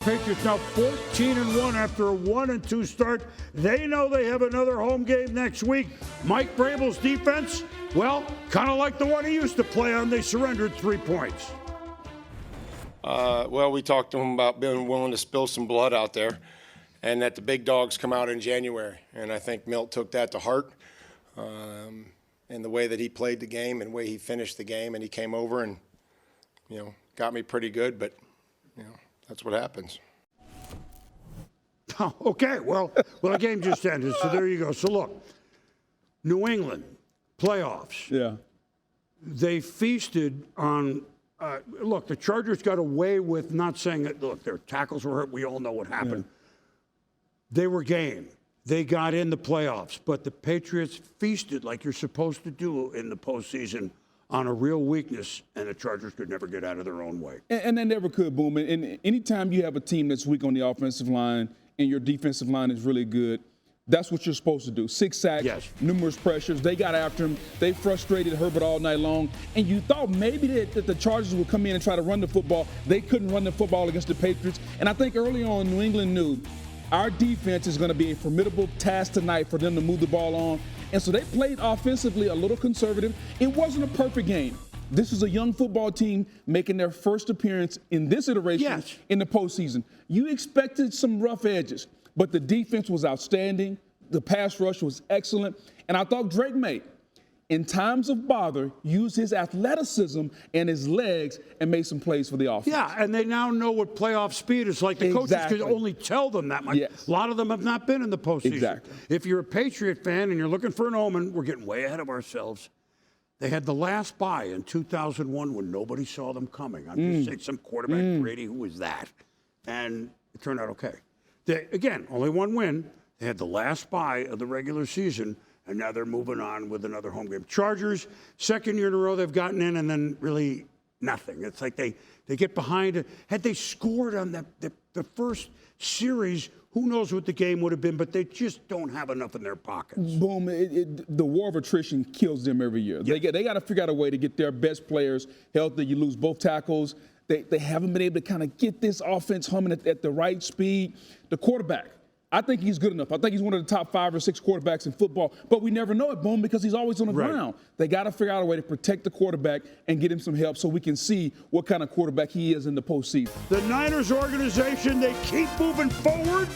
Patriots now 14-1 after a 1-2 start. They know they have another home game next week. Mike Vrabel's defense, well, kind of like the one he used to play on. They surrendered 3 points. Well, we talked to him about being willing to spill some blood out there and that the big dogs come out in January. And I think Milt took that to heart in the way that he played the game and the way he finished the game. And he came over and, got me pretty good. But, that's what happens. Oh, okay, well, the game just ended, so there you go. So, look, New England, playoffs. Yeah. They feasted on look, the Chargers got away with not saying that, look, their tackles were hurt. We all know what happened. Yeah. They were game. They got in the playoffs, but the Patriots feasted like you're supposed to do in the postseason on a real weakness, and the Chargers could never get out of their own way. And they never could, Boom. And anytime you have a team that's weak on the offensive line and your defensive line is really good, that's what you're supposed to do. 6 sacks, yes. Numerous pressures. They got after him. They frustrated Herbert all night long. And you thought maybe that the Chargers would come in and try to run the football. They couldn't run the football against the Patriots. And I think early on, New England knew our defense is going to be a formidable task tonight for them to move the ball on. And so they played offensively a little conservative. It wasn't a perfect game. This is a young football team making their first appearance in this iteration in the postseason. You expected some rough edges, but the defense was outstanding. The pass rush was excellent. And I thought Drake May, in times of bother, used his athleticism and his legs and made some plays for the offense. Yeah, and they now know what playoff speed is like. The coaches could only tell them that much. Yes. A lot of them have not been in the postseason. Exactly. If you're a Patriot fan and you're looking for an omen, we're getting way ahead of ourselves. They had the last bye in 2001 when nobody saw them coming. I'm just saying, some quarterback, Brady, who was that? And it turned out okay. Again, only one win. They had the last bye of the regular season, and now they're moving on with another home game. Chargers, second year in a row they've gotten in, and then really nothing. It's like they get behind. Had they scored on the first series, who knows what the game would have been, but they just don't have enough in their pockets. Boom. The war of attrition kills them every year. Yeah. They got to figure out a way to get their best players healthy. You lose both tackles. They haven't been able to kind of get this offense humming at the right speed. The quarterback, I think he's good enough. I think he's one of the top 5 or 6 quarterbacks in football, but we never know it, Boom, because he's always on the ground. They got to figure out a way to protect the quarterback and get him some help so we can see what kind of quarterback he is in the postseason. The Niners organization, they keep moving forward,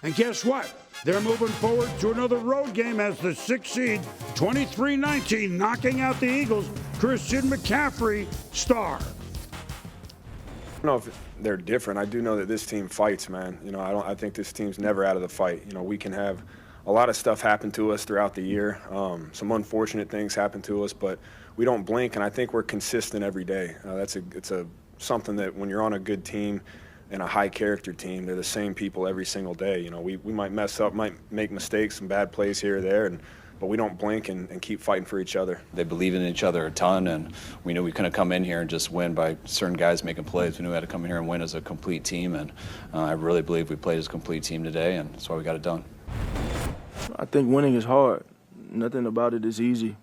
and guess what? They're moving forward to another road game as the 6th seed, 23-19, knocking out the Eagles. Christian McCaffrey, star. I don't know if they're different. I do know that this team fights, man. I think this team's never out of the fight. We can have a lot of stuff happen to us throughout the year. Some unfortunate things happen to us, but we don't blink, and I think we're consistent every day. It's something that when you're on a good team and a high-character team, they're the same people every single day. We might mess up, might make mistakes, some bad plays here or there, but we don't blink and keep fighting for each other. They believe in each other a ton, and we knew we couldn't come in here and just win by certain guys making plays. We knew we had to come in here and win as a complete team, and I really believe we played as a complete team today, and that's why we got it done. I think winning is hard. Nothing about it is easy,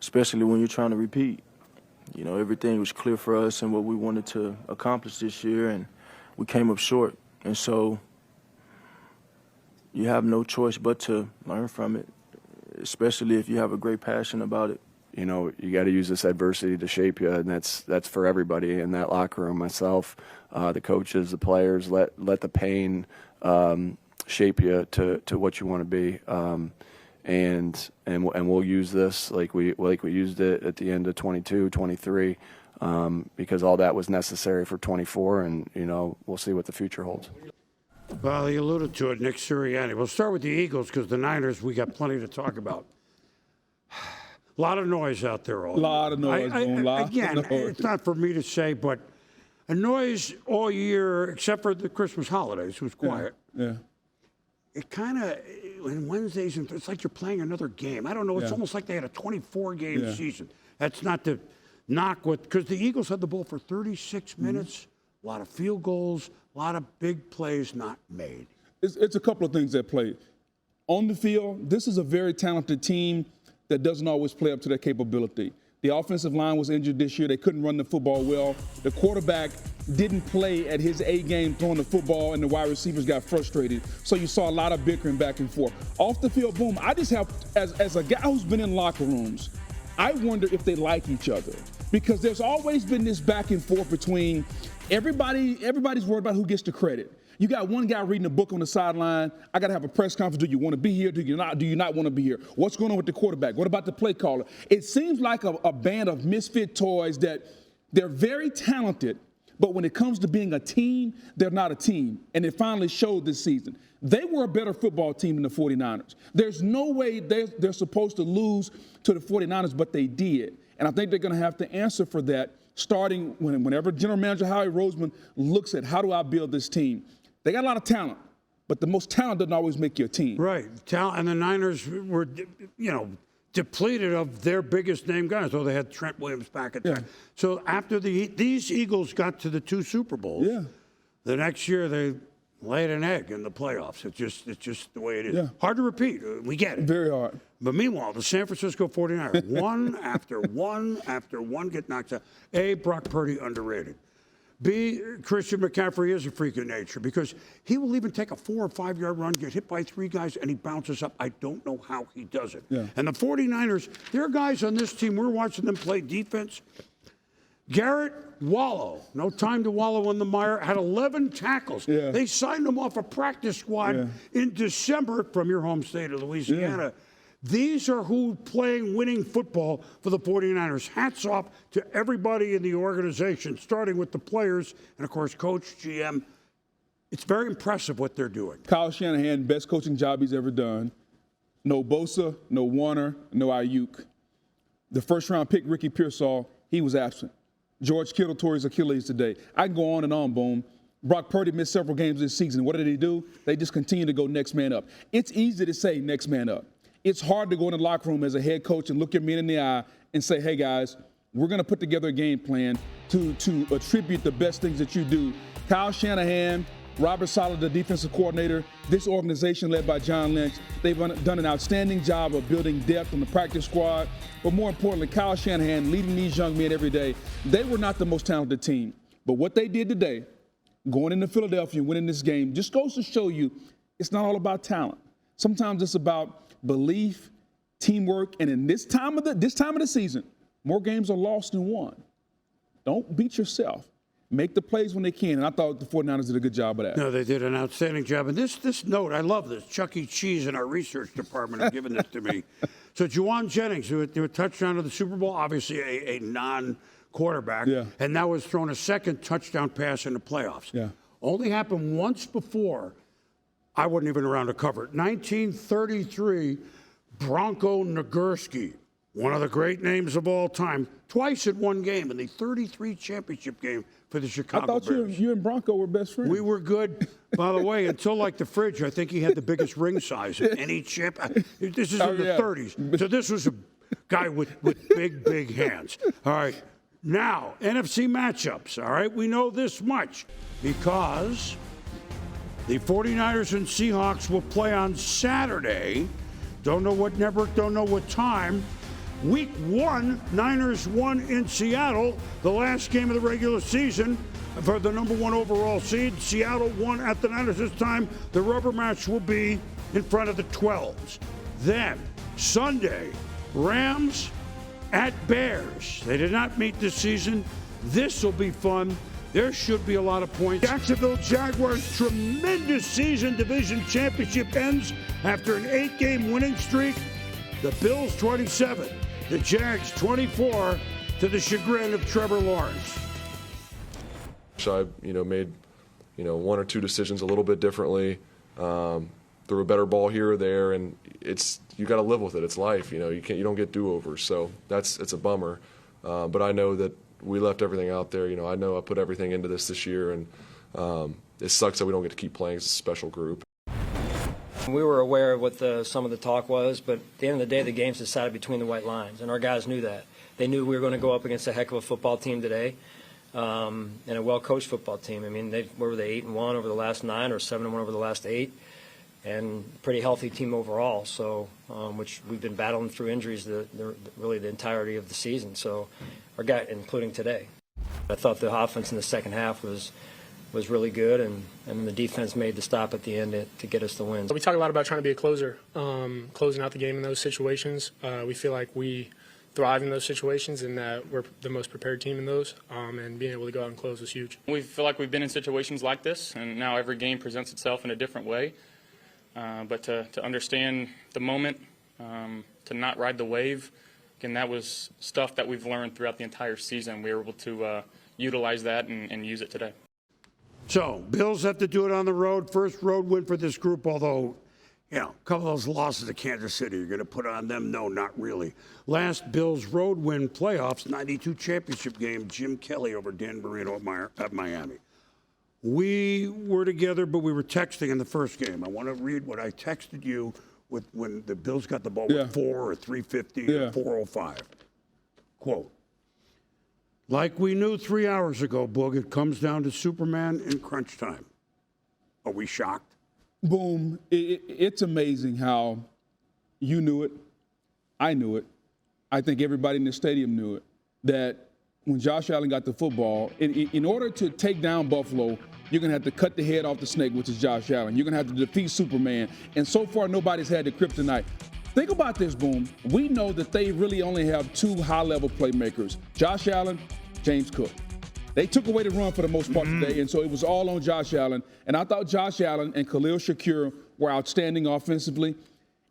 especially when you're trying to repeat. Everything was clear for us and what we wanted to accomplish this year, and we came up short. And so you have no choice but to learn from it, especially if you have a great passion about it. You got to use this adversity to shape you, and that's for everybody in that locker room. Myself, the coaches, the players. Let the pain shape you to what you want to be, and we'll use this like we used it at the end of 22, 23, because all that was necessary for 24, and we'll see what the future holds. Well, he alluded to it, Nick Sirianni. We'll start with the Eagles because the Niners, we got plenty to talk about. A lot of noise out there all year. A lot of noise. It's not for me to say, but a noise all year except for the Christmas holidays. It was quiet. Yeah. It kind of, when Wednesdays, it's like you're playing another game. I don't know. It's almost like they had a 24-game season. That's not to knock what, because the Eagles had the ball for 36 minutes, a lot of field goals, a lot of big plays not made. It's a couple of things that play. On the field, this is a very talented team that doesn't always play up to their capability. The offensive line was injured this year. They couldn't run the football well. The quarterback didn't play at his A game throwing the football, and the wide receivers got frustrated. So you saw a lot of bickering back and forth. Off the field, boom. I just have, as a guy who's been in locker rooms, I wonder if they like each other, because there's always been this back and forth between everybody's worried about who gets the credit. You got one guy reading a book on the sideline. I got to have a press conference. Do you want to be here? Do you not want to be here? What's going on with the quarterback? What about the play caller? It seems like a band of misfit toys that they're very talented, but when it comes to being a team, they're not a team. And it finally showed this season. They were a better football team than the 49ers. There's no way they're supposed to lose to the 49ers, but they did. And I think they're going to have to answer for that starting whenever General Manager Howie Roseman looks at how do I build this team. They got a lot of talent, but the most talent doesn't always make your team. Right. Talent, and the Niners were, depleted of their biggest name guys. So they had Trent Williams back at time. So after these Eagles got to the 2 Super Bowls, the next year they laid an egg in the playoffs. It's just the way it is. Yeah. Hard to repeat. We get it. Very hard. But meanwhile, the San Francisco 49ers, one after one get knocked out. A, Brock Purdy underrated. B, Christian McCaffrey is a freak of nature because he will even take a 4 or 5 yard run, get hit by 3 guys, and he bounces up. I don't know how he does it. Yeah. And the 49ers, there are guys on this team, we're watching them play defense. Garrett Wallow, no time to wallow in the mire, had 11 tackles. Yeah. They signed him off a practice squad in December from your home state of Louisiana. Yeah. These are who playing winning football for the 49ers. Hats off to everybody in the organization, starting with the players and, of course, coach, GM. It's very impressive what they're doing. Kyle Shanahan, best coaching job he's ever done. No Bosa, no Warner, no Ayuk. The first-round pick, Ricky Pearsall, he was absent. George Kittle tore his Achilles today. I can go on and on, Boom. Brock Purdy missed several games this season. What did they do? They just continue to go next man up. It's easy to say next man up. It's hard to go in the locker room as a head coach and look at me in the eye and say, hey, guys, we're going to put together a game plan to attribute the best things that you do. Kyle Shanahan, Robert Saleh, the defensive coordinator, this organization led by John Lynch, they've done an outstanding job of building depth on the practice squad. But more importantly, Kyle Shanahan leading these young men every day. They were not the most talented team. But what they did today, going into Philadelphia and winning this game, just goes to show you it's not all about talent. Sometimes it's about belief, teamwork, and in this time of the season, more games are lost than won. Don't beat yourself. Make the plays when they can, and I thought the 49ers did a good job of that. No, they did an outstanding job. And this note, I love this. Chuck E. Cheese in our research department have given this to me. So Juwan Jennings, who threw a touchdown to the Super Bowl, obviously a non-quarterback, and now has thrown a second touchdown pass in the playoffs. Yeah. Only happened once before. I wasn't even around to cover it. 1933, Bronco Nagurski, one of the great names of all time, twice in one game in the 33 championship game for the Chicago Bears. I thought you and Bronco were best friends. We were good, by the way, until like the fridge. I think he had the biggest ring size of any chip. This is in the 30s. So this was a guy with big hands. All right. Now, NFC matchups. All right. We know this much because the 49ers and Seahawks will play on Saturday. Don't know what network, don't know what time. Week 1, Niners won in Seattle, the last game of the regular season for the number 1 overall seed. Seattle won at the Niners this time. The rubber match will be in front of the 12s. Then, Sunday, Rams at Bears. They did not meet this season. This will be fun. There should be a lot of points. Jacksonville Jaguars' tremendous season division championship ends after an 8-game winning streak. The Bills 27, the Jags 24 to the chagrin of Trevor Lawrence. I made 1 or 2 decisions a little bit differently. Threw a better ball here or there, and you got to live with it. It's life. You don't get do-overs, so it's a bummer. But I know that we left everything out there. I know I put everything into this year, and it sucks that we don't get to keep playing as a special group. We were aware of what some of the talk was, but at the end of the day, the game's decided between the white lines, and our guys knew that. They knew we were going to go up against a heck of a football team today, and a well-coached football team. I mean, were they 8-1 over the last 9 or 7-1 over the last 8? and pretty healthy team overall. So, which we've been battling through injuries really the entirety of the season. So, our guy, including today, I thought the offense in the second half was really good, and the defense made the stop at the end to get us the win. We talk a lot about trying to be a closer, closing out the game in those situations. We feel like we thrive in those situations, and that we're the most prepared team in those, and being able to go out and close was huge. We feel like we've been in situations like this, and now every game presents itself in a different way. But to understand the moment, to not ride the wave, again, that was stuff that we've learned throughout the entire season. We were able to utilize that and use it today. So, Bills have to do it on the road. First road win for this group, although, you know, a couple of those losses to Kansas City, you're going to put on them? No, not really. Last Bills road win playoffs, 92 championship game, Jim Kelly over Dan Marino at Miami. We were together, but we were texting in the first game. I want to read what I texted you when the Bills got the ball with 4 or 3:50 or 4:05. Quote, like we knew 3 hours ago, Boog, it comes down to Superman in crunch time. Are we shocked? Boom. It's amazing how you knew it. I knew it. I think everybody in the stadium knew it, that when Josh Allen got the football, in order to take down Buffalo, you're going to have to cut the head off the snake, which is Josh Allen. You're going to have to defeat Superman. And so far, nobody's had the kryptonite. Think about this, Boom. We know that they really only have 2 high-level playmakers, Josh Allen, James Cook. They took away the run for the most part today, and so it was all on Josh Allen. And I thought Josh Allen and Khalil Shakir were outstanding offensively.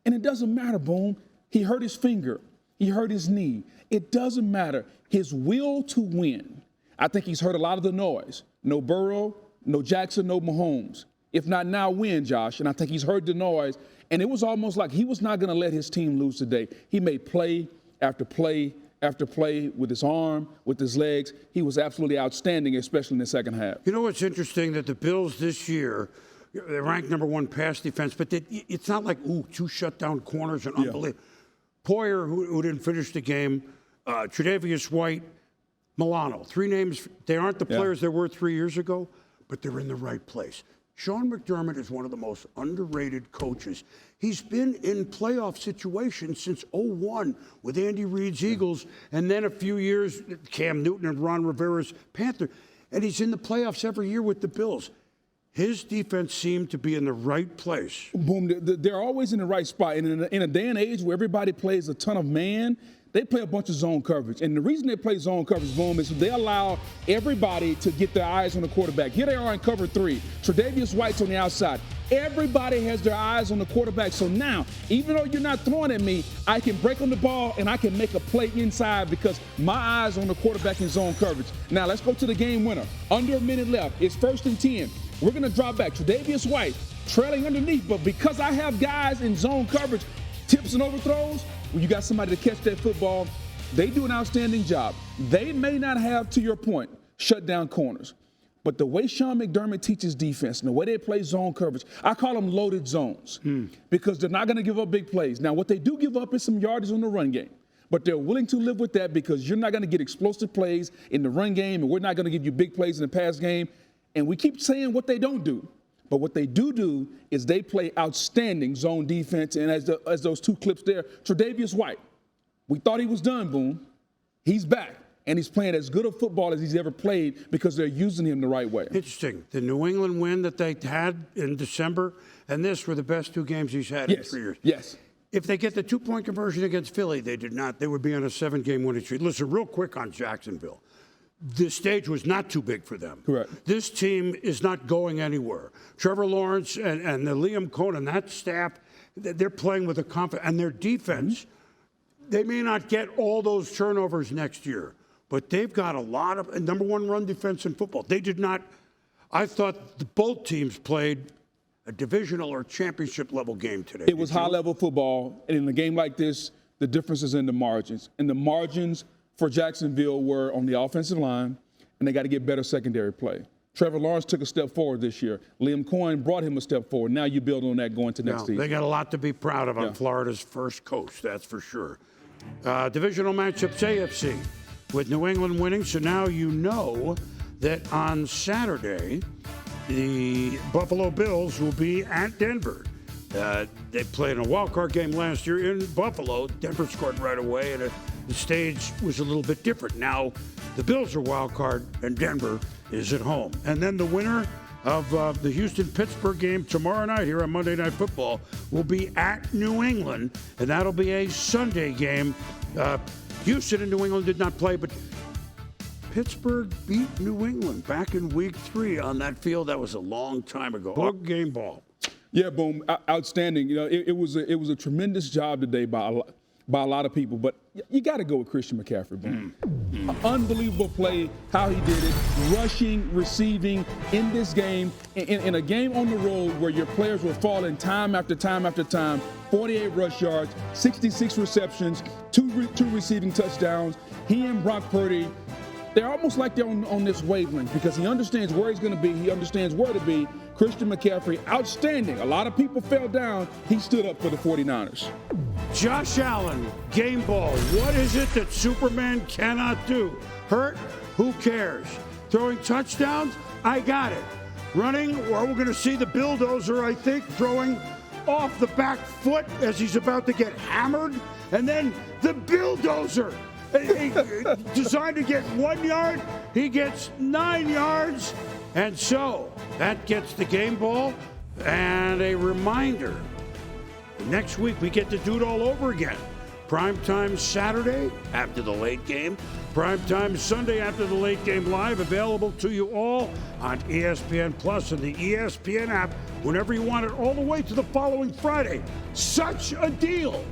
And it doesn't matter, Boom. He hurt his finger. He hurt his knee. It doesn't matter. His will to win. I think he's heard a lot of the noise. No Burrow, no Jackson, no Mahomes. If not now, when, Josh? And I think he's heard the noise. And it was almost like he was not going to let his team lose today. He made play after play after play with his arm, with his legs. He was absolutely outstanding, especially in the second half. You know what's interesting? That the Bills this year, they're ranked #1 pass defense, but it's not like, 2 shutdown corners and unbelievable. Poyer, who didn't finish the game, Tre'Davious White, Milano. 3 names. They aren't the players they were 3 years ago, but they're in the right place. Sean McDermott is one of the most underrated coaches. He's been in playoff situations since 2001 with Andy Reid's Eagles, and then a few years, Cam Newton and Ron Rivera's Panther. And he's in the playoffs every year with the Bills. His defense seemed to be in the right place. Boom, they're always in the right spot. And in a day and age where everybody plays a ton of man, they play a bunch of zone coverage. And the reason they play zone coverage, Boom, is they allow everybody to get their eyes on the quarterback. Here they are in cover 3. Tre'Davious White's on the outside. Everybody has their eyes on the quarterback. So now, even though you're not throwing at me, I can break on the ball and I can make a play inside because my eyes on the quarterback in zone coverage. Now, let's go to the game winner. Under a minute left. It's 1st and 10. We're going to drop back. Tre'Davious White trailing underneath, but because I have guys in zone coverage, tips and overthrows, when you got somebody to catch that football, they do an outstanding job. They may not have, to your point, shut down corners, but the way Sean McDermott teaches defense and the way they play zone coverage, I call them loaded zones because they're not going to give up big plays. Now, what they do give up is some yardage on the run game, but they're willing to live with that because you're not going to get explosive plays in the run game, and we're not going to give you big plays in the pass game. And we keep saying what they don't do. But what they do is they play outstanding zone defense. And as those 2 clips there, Tre'Davious White, we thought he was done, Boom. He's back. And he's playing as good a football as he's ever played because they're using him the right way. Interesting. The New England win that they had in December and this were the best 2 games he's had in 3 years. Yes. If they get the 2-point conversion against Philly, they did not. They would be on a 7-game winning streak. Listen, real quick on Jacksonville. The stage was not too big for them. Correct. This team is not going anywhere. Trevor Lawrence and the Liam Cohen, that staff, they're playing with a confidence. And their defense, they may not get all those turnovers next year, but they've got a lot of #1 run defense in football. They did not. I thought both teams played a divisional or championship level game today. It was high-level football. And in a game like this, the difference is in the margins. And the margins for Jacksonville were on the offensive line, and they got to get better secondary play. Trevor Lawrence took a step forward this year. Liam Cohen brought him a step forward. Now you build on that going to next season. They got a lot to be proud of on Florida's first coach, that's for sure. Divisional matchups, AFC, with New England winning. So now you know that on Saturday, the Buffalo Bills will be at Denver. They played in a wild card game last year in Buffalo. Denver scored right away, and the stage was a little bit different. Now the Bills are wild card, and Denver is at home. And then the winner of the Houston-Pittsburgh game tomorrow night here on Monday Night Football will be at New England, and that'll be a Sunday game. Houston and New England did not play, but Pittsburgh beat New England back in Week 3 on that field. That was a long time ago. Bug game ball. Yeah, Boom, outstanding. You know, it was a tremendous job today by a lot of people, but you got to go with Christian McCaffrey, Boom. Unbelievable play, how he did it, rushing, receiving in this game, in a game on the road where your players were falling time after time after time. 48 rush yards, 66 receptions, two receiving touchdowns. He and Brock Purdy, they're almost like they're on this wavelength because he understands where he's going to be. He understands where to be. Christian McCaffrey, outstanding. A lot of people fell down. He stood up for the 49ers. Josh Allen, game ball. What is it that Superman cannot do? Hurt? Who cares? Throwing touchdowns? I got it. Running? Well, we're going to see the bulldozer, I think, throwing off the back foot as he's about to get hammered. And then the bulldozer. Designed to get 1 yard, he gets 9 yards. And so that gets the game ball. And a reminder, next week we get to do it all over again. Primetime Saturday after the late game. Primetime Sunday after the late game live, available to you all on ESPN Plus and the ESPN app whenever you want it, all the way to the following Friday. Such a deal.